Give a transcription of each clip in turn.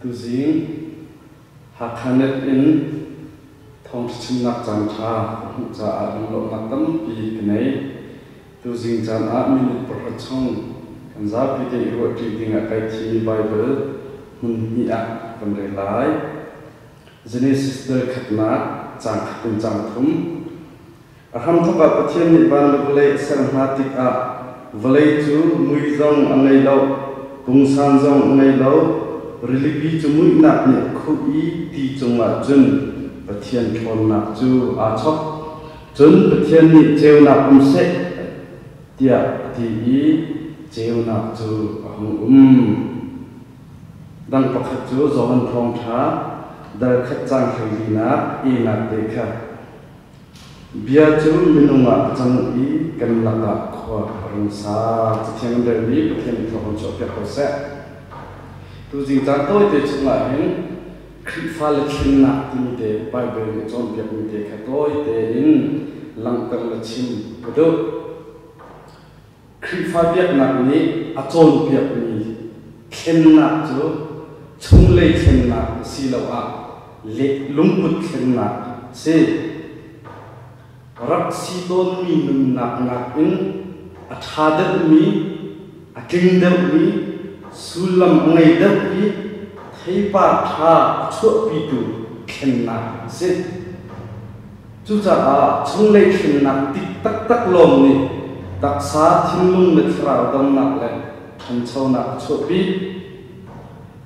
tu zing hakanet in thong chim nak chan tha cha a lo na tam pi knei tu zing chan a minute per chong kan za pi te ro ti ding a kai thi bible hun hi a kan re lai Genesis der khatna chang khatin chang thum aham thoka pathian ni ban le sermatik a valai chu mui zong angai lo tung san zong angai lo relipi chu mui nak ni khu i ti chung la chun pathian thon na chu a chok chun pathian ni cheu na um se tia ti i cheu na chu ahung dang pakhat chu zohan thong tha dar khat chang khailina i na te kha bia chu minunga chang i kan laka khwa rung sa chiang der ni pathian thon cho pya ko se tu jing chang toi te chunga hin khifal chinna ti te bible ni chon pya ni te kha toi te in langkar la chin do khifal pya na ni a chon pya ni khenna chu chungle khenna si lo a le lungput khenna se rak si don mi num nak nak in a thadar mi a kingdom mi sulam ngai dap mi theipa tha chu pi tu khenna se chu cha a chungle khenna tik tak tak lom ni tak sa thinlung le thra dam nak le than chau nak chu pi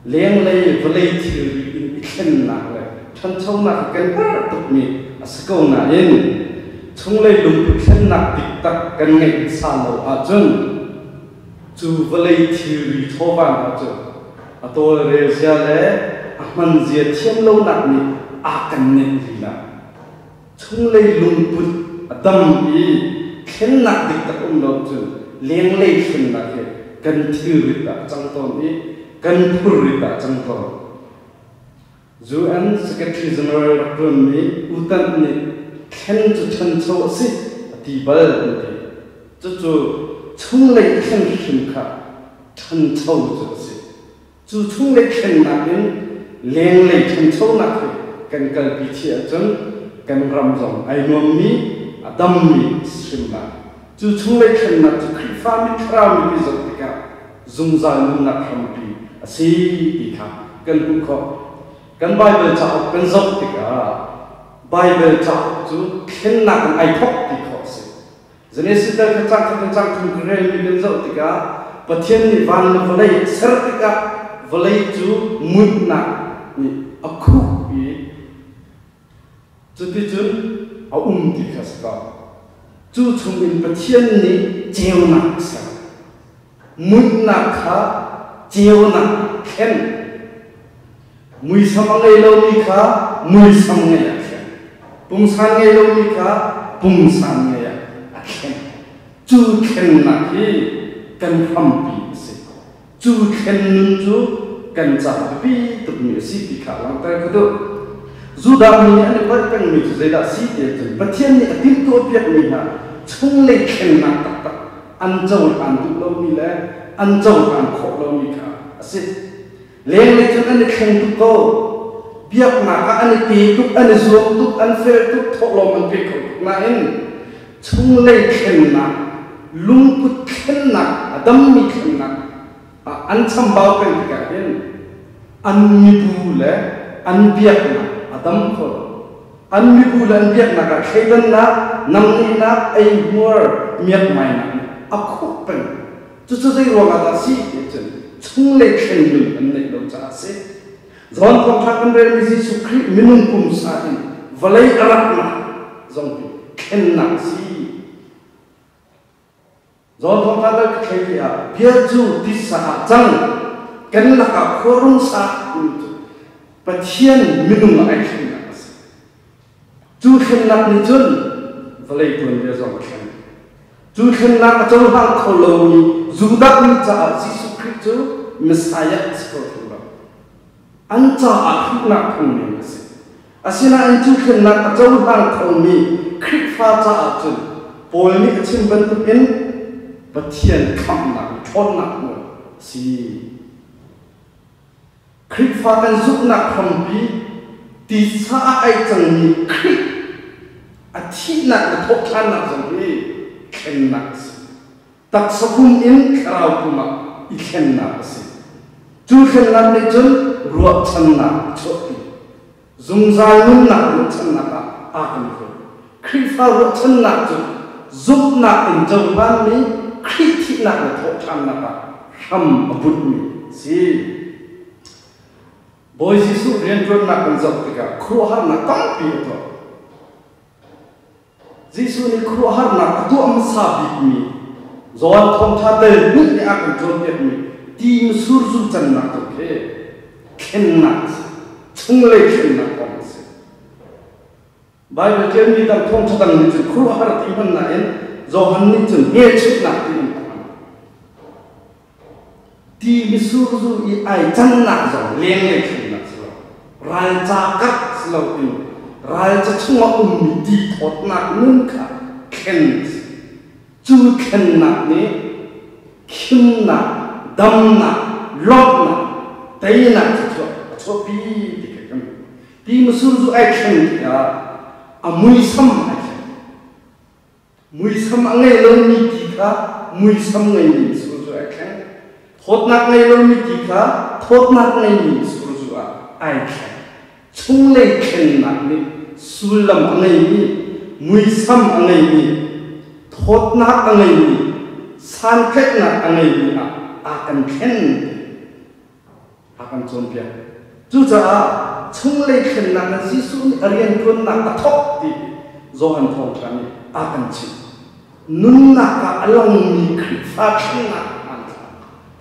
leng lei vlei thil in khen na le than chau na kan par tuk mi asako na in chung lei lum pu khen na tik tak kan ngai sa lo a chun chu vlei thil ri thoban a chu atol re sia le ahman zia thiam lo nak ni a kan ne ri na chung lei lum pu adam i khen na tik tak lo chu leng lei khen na ke kan thil ri ta chang ton i kan purita changko zu an secretary general dr ni utan ni khen chu chan cho si ti bal ni chu chu chung le khen shim kha chan cho chu si chu chung le khen na in leng le chan cho na kan kal pi chi a chun kan ram jong ai nom mi adam mi shim na chu chung le khen na chu khri fa mi thra mi zo ti ka zum za nu na kham pi asi ikha kan hu kho kan bible cha kan zok tika bible cha chu khen na kan ai thok ti kho se Genesis ta ka chang thum gre mi kan zok tika pathian ni van na valai ser tika valai chu mut na ni akhu bi chu ti chun a ti kha ska chu chung in pathian ni cheu na sa mut na kha chiều na khen mui samang ngay lâu mi kha mui sam ngay a khen pung san ngay lâu mi kha pung san ngay a khen chu khen na hi kan pham pi se chu khen nun chu kan cha pi tu mi si pi kha lang ta ko do zu da mi ani pa kan mi ze da si te chen pathian ni atin to piak ni na chung le khen na tak tak an chau an tu lo mi le an chau an kho lo mi kha asit leng le chun an khen tu ko biak na ka an pi tu an zuam tu an fer tu tho lo man pi ko na in chung le khen na lung put khen na adam mi khen na an cham bao kan ka in an mi bu le an biak na adam ko an mi bu le an biak na ka khaidan na nam ni na ai muar miak mai na akhu pen chu chu zai ro ga si chen chung le khen lu an nei lo cha se zon kom tha kan re mi su khri minun kum sa in valai arak na zong pi khen na si zon kom tha da khen ya bia chu ti sa chang kan la ka khorung sa pathian minun ai khen na chu khen na ni chun valai pun bia zong khen chu khen na ka chau hang kholo ni zudak ni cha Jesus Christ Messiahsko thura an cha a khna khung ni ase asina an chu khen na ka chau hang khong ni khrit fa cha a chu pol ni achim ban tu in pathian kham na thon na mo si khrit pha kan giúp nạc không bi tí xa ai chẳng ni khrit a thi nạc là thốt than nạc chẳng bi khen nạc tak sa hum in kharao kuma i khen nạc si chu khen nạc ni chun ruột chan nạc chốt bi dùng dài nun nạc ruột chan nạc a kan phơi khrit pha ruột chan nạc chun giúp nạc in châu ban ni khrit thi nạc là thốt than nạc ham abut mi si boy Jisu rian tuan nak kanzak tika kruhar nak kampi itu Jisu ni kruhar nak atu am sabit mi zon thong thate ni ni akan tuan tiap mi tim surzu chan nak tu ke ken nak chungle ken nak kong se Bible tiap ni tam thong thatan ni chun kruhar timan na en zohan ni chun he chuk nak ti ti surzu i ai chan nak zong leng le ken nak ral cakap selalu ini ral cacung umidi thot nak nungka ken chu ken nak ni kim nak dam nak lop nak tay nak chopi dikam ti musul zu ai ken ya amui sam ai mui sam angai lo ni tika mui sam ngai ni musul zu ai ken thot nak ngai lo ni tika thot nak ngai ni musul zu ai ken chung lei khen nak ni sulam angai ni mui sam angai ni thot nak angai ni san khet nak angai ni akan khen akan chon pia chu cha chung lei khen nak na Jisu ni arian kun nak thok ti zohan thong than ni akan chi nun nak ka along ni khri fa khen nak an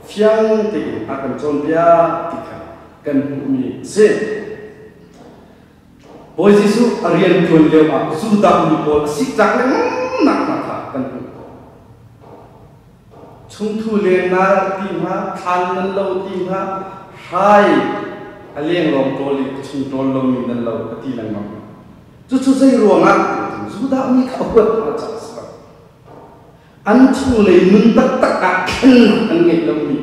fiang ti akan chon pia ti kan mi se boy Jisu arian tuan leo a sudah nipol sik tak nak kan chung thu le na ti ma khan nan lo ti ma hai alieng rom toli chung tol lo mi nan lo ti lang ma chu sei ruang a sudah mi ka wat ma cha sa an chung le mun tak tak a khen an ngai lo mi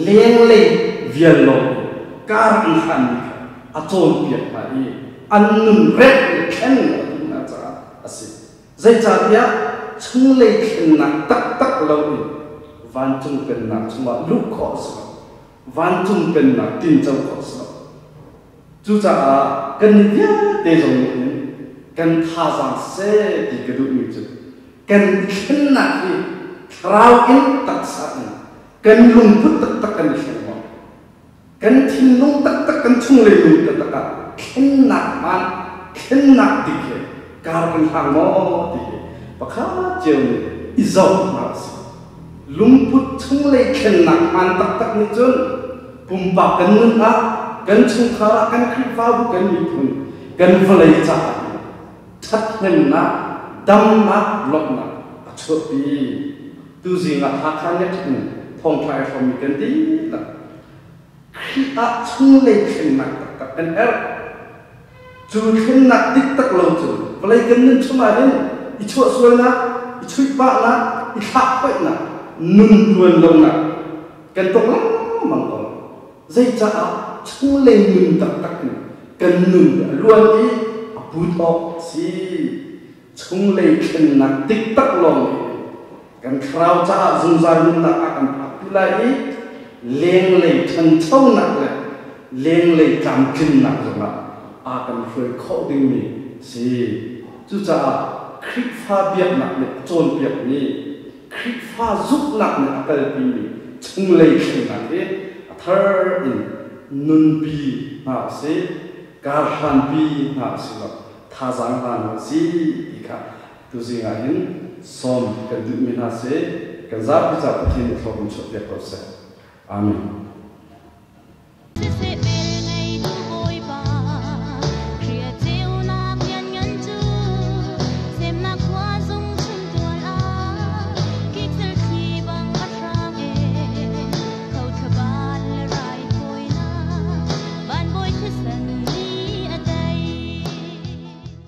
leng le vial lo kar an khan a chon piat pa i an red ken na cha asi zai cha dia chung le ken na tak tak lo ni van chung pen na chuma lu kho sa van chung pen na tin chau kho sa chu cha kan dia te jong ni kan tha sang se di ke du mi chu kan ken na ni rau in tak sa ni kan lung put tak tak kan chen mo kan thin nung tak tak kan chung le lu tak tak khen nak man khen nak dikhe kar kan hang mo dikhe pakha cheu ni izau ma si lumput chung le khen nak man tak tak ni chun pumpa kan nun a kan chung khara kan khri fa bu kan mi phun kan vlei cha that nem na dam na lok na a chho pi tu zi nga ha khan ne thun thong thai from mi kan ti la khi a chung le khen nak tak tak kan chu khen nak tik tak lo chu play kan nun chuma hin i chu sual na i chui pa na i kha pai na nun tuan lo na kan tok la mang ko zai cha a chung le nun tak tak ni kan nun luan i a pu tho si chung le khen nak tik tak lo kan khrau cha zum za nun na akan pila i leng le than chau nak le leng le kam kin nak la akan phơi khâu đinh mi si chú cha khrit pha biếc nặng này trôn biếc ni khrit pha giúp nặng này akal pi mi chung lei khin nặng thế thar in nun pi ha se gar han pi ha se la tha jang han si ikha tu zi nga hin som kan du mi na se kan za pi cha pathin thom chot ya ko se amen